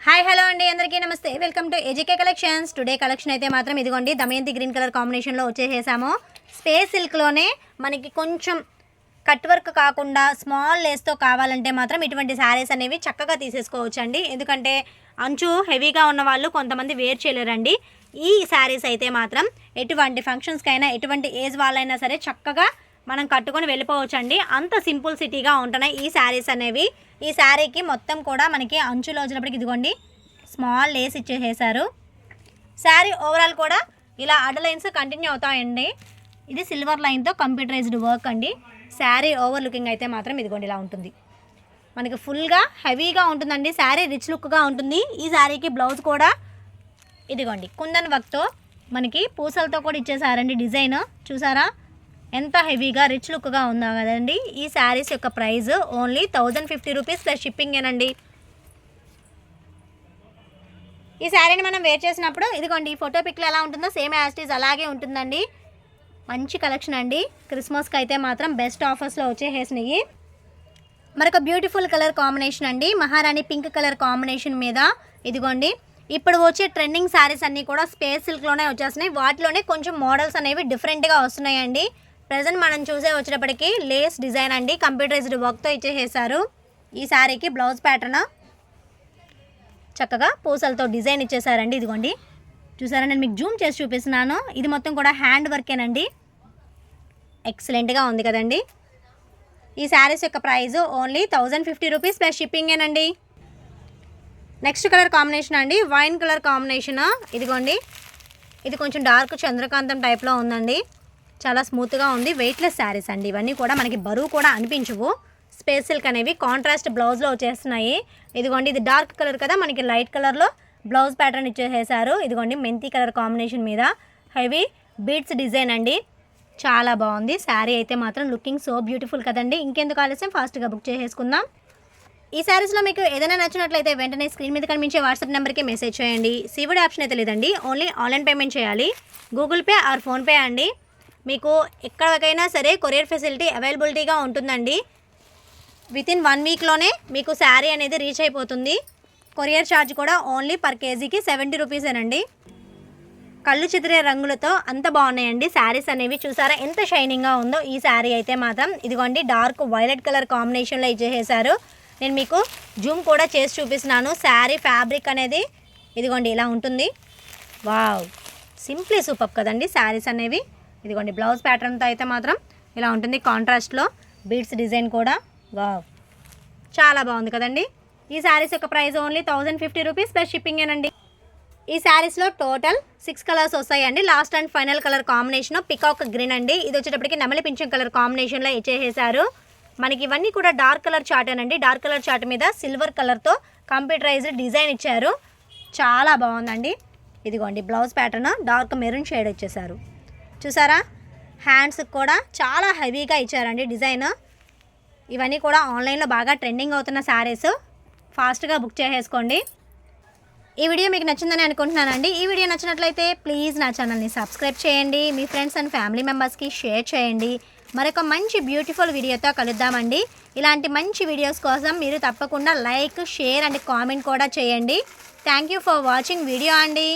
Hi hello అండి, అందరికీ నమస్తే. Welcome to ఏజీకే collections. Today collection అయితే మాత్రం ఇదిగోండి దమయంతి గ్రీన్ కలర్ కాంబినేషన్లో వచ్చేసాము. స్పేస్ సిల్క్లోనే మనకి కొంచెం కట్ వర్క్ కాకుండా స్మాల్ లేస్తో కావాలంటే మాత్రం ఇటువంటి శారీస్ అనేవి చక్కగా తీసేసుకోవచ్చు అండి. ఎందుకంటే అంచు హెవీగా ఉన్న వాళ్ళు కొంతమంది వేర్ చేయలేరండి. ఈ శారీస్ అయితే మాత్రం ఎటువంటి ఫంక్షన్స్కైనా ఎటువంటి ఏజ్ వాళ్ళైనా సరే చక్కగా మనం కట్టుకొని వెళ్ళిపోవచ్చు అండి. అంత సింపుల్ సిటీగా ఉంటున్నాయి ఈ శారీస్ అనేవి. ఈ శారీకి మొత్తం కూడా మనకి అంచులో వచ్చినప్పటికి ఇదిగోండి స్మాల్ లేస్ ఇచ్చేసారు. శారీ ఓవరాల్ కూడా ఇలా అడ్డ లైన్స్ కంటిన్యూ అవుతాయండి. ఇది సిల్వర్ లైన్తో కంప్యూటరైజ్డ్ వర్క్ అండి. శారీ ఓవర్ లుకింగ్ అయితే మాత్రం ఇదిగోండి ఇలా ఉంటుంది. మనకి ఫుల్గా హెవీగా ఉంటుందండి. శారీ రిచ్ లుక్గా ఉంటుంది. ఈ శారీకి బ్లౌజ్ కూడా ఇదిగోండి కుందన్ వర్క్తో మనకి పూసలతో కూడా ఇచ్చేసారండి. డిజైన్ చూసారా ఎంత హెవీగా రిచ్ లుక్గా ఉందా కదండి. ఈ శారీస్ యొక్క price only 1050 rupees plus shipping ఏనండి. ఈ శారీని మనం వేర్ చేసినప్పుడు ఇదిగోండి ఈ ఫోటో పిక్లో ఎలా ఉంటుందో సేమ్ యాస్టీస్ అలాగే ఉంటుందండి. మంచి కలెక్షన్ అండి. క్రిస్మస్కి అయితే మాత్రం బెస్ట్ ఆఫర్స్లో వచ్చేసినాయి. మరొక బ్యూటిఫుల్ కలర్ కాంబినేషన్ అండి. మహారాణి పింక్ కలర్ కాంబినేషన్ మీద ఇదిగోండి ఇప్పుడు వచ్చే ట్రెండింగ్ శారీస్ అన్నీ కూడా స్పేస్ సిల్క్లోనే వచ్చేస్తున్నాయి. వాటిలోనే కొంచెం మోడల్స్ అనేవి డిఫరెంట్గా వస్తున్నాయండి. ప్రజెంట్ మనం చూసే వచ్చేటప్పటికి లేస్ డిజైన్ అండి. కంప్యూటరైజ్డ్ వర్క్తో ఇచ్చేసారు. ఈ శారీకి బ్లౌజ్ ప్యాటర్న్ చక్కగా పూసలతో డిజైన్ ఇచ్చేసారండి. ఇదిగోండి చూసారా, నేను మీకు జూమ్ చేసి చూపిస్తున్నాను. ఇది మొత్తం కూడా హ్యాండ్ వర్కేనండి. ఎక్సలెంట్గా ఉంది కదండి. ఈ శారీస్ యొక్క ప్రైస్ ఓన్లీ 1050 రూపీస్ ప్లస్ షిప్పింగేనండి. నెక్స్ట్ కలర్ కాంబినేషన్ అండి వైన్ కలర్ కాంబినేషన్. ఇదిగోండి ఇది కొంచెం డార్క్ చంద్రకాంతం టైప్లో ఉందండి. చాలా స్మూత్గా ఉంది. వెయిట్లెస్ శారీస్ అండి. ఇవన్నీ కూడా మనకి బరువు కూడా అనిపించవు. స్పేస్ సిల్క్ అనేవి కాంట్రాస్ట్ బ్లౌజ్లో వచ్చేస్తున్నాయి. ఇదిగోండి ఇది డార్క్ కలర్ కదా, మనకి లైట్ కలర్లో బ్లౌజ్ ప్యాటర్న్ ఇచ్చేసారు. ఇదిగోండి మెంతి కలర్ కాంబినేషన్ మీద హెవీ బీడ్స్ డిజైన్ అండి. చాలా బాగుంది శారీ అయితే మాత్రం. లుకింగ్ సో బ్యూటిఫుల్ కదండి. ఇంకెందుకు ఆలస్యం, ఫాస్ట్గా బుక్ చేసేసుకుందాం. ఈ శారీస్లో మీకు ఏదైనా నచ్చినట్లయితే వెంటనే స్క్రీన్ మీద కనిపించే వాట్సాప్ నెంబర్కి మెసేజ్ చేయండి. సివిడ్ ఆప్షన్ అయితే లేదండి, ఓన్లీ ఆన్లైన్ పేమెంట్ చేయాలి. గూగుల్ పే ఆర్ ఫోన్పే అండి. మీకు ఎక్కడికైనా సరే కొరియర్ ఫెసిలిటీ అవైలబిలిటీగా ఉంటుందండి. వితిన్ 1 వీక్లోనే మీకు శారీ అనేది రీచ్ అయిపోతుంది. కొరియర్ ఛార్జ్ కూడా ఓన్లీ పర్ కేజీకి 70 రూపీసేనండి. కళ్ళు చెదిరే రంగులతో అంత బాగున్నాయండి శారీస్ అనేవి. చూసారా ఎంత షైనింగ్గా ఉందో ఈ శారీ అయితే మాత్రం. ఇదిగోండి డార్క్ వైలెట్ కలర్ కాంబినేషన్లో ఇచ్చేసారు. నేను మీకు జూమ్ కూడా చేసి చూపిస్తున్నాను. శారీ ఫ్యాబ్రిక్ అనేది ఇదిగోండి ఇలా ఉంటుంది. వావ్, సింప్లీ సూపర్ కదండి శారీస్ అనేవి. ఇదిగోండి బ్లౌజ్ ప్యాటర్న్తో అయితే మాత్రం ఇలా ఉంటుంది. కాంట్రాస్ట్లో బీడ్స్ డిజైన్ కూడా వావ్ చాలా బాగుంది కదండి. ఈ శారీస్ యొక్క ప్రైస్ ఓన్లీ 1050 రూపీస్ ప్లస్ షిప్పింగేనండి. ఈ శారీస్లో టోటల్ 6 కలర్స్ వస్తాయండి. Last and final colour combination peacock green అండి. ఇది వచ్చేటప్పటికి నెమలి పింఛం కలర్ కాంబినేషన్లో ఇచ్చేసారు. మనకి ఇవన్నీ కూడా డార్క్ కలర్ చార్ట్ అనండి. డార్క్ కలర్ చార్ట్ మీద సిల్వర్ కలర్తో కంప్యూటరైజ్డ్ డిజైన్ ఇచ్చారు. చాలా బాగుందండి. ఇదిగోండి blouse pattern dark maroon shade ఇచ్చేసారు. చూసారా హ్యాండ్స్కి కూడా చాలా హెవీగా ఇచ్చారండి డిజైన్. ఇవన్నీ కూడా ఆన్లైన్లో బాగా ట్రెండింగ్ అవుతున్న శారీస్. ఫాస్ట్గా బుక్ చేసేసుకోండి. ఈ వీడియో మీకు నచ్చిందని అనుకుంటున్నానండి. ఈ వీడియో నచ్చినట్లయితే ప్లీజ్ నా ఛానల్ని సబ్స్క్రైబ్ చేయండి. మీ ఫ్రెండ్స్ అండ్ ఫ్యామిలీ మెంబర్స్కి షేర్ చేయండి. మరొక మంచి బ్యూటిఫుల్ వీడియోతో కలుద్దామండి. ఇలాంటి మంచి వీడియోస్ కోసం మీరు తప్పకుండా లైక్, షేర్ అండ్ కామెంట్ కూడా చేయండి. Thank you for watching video అండి.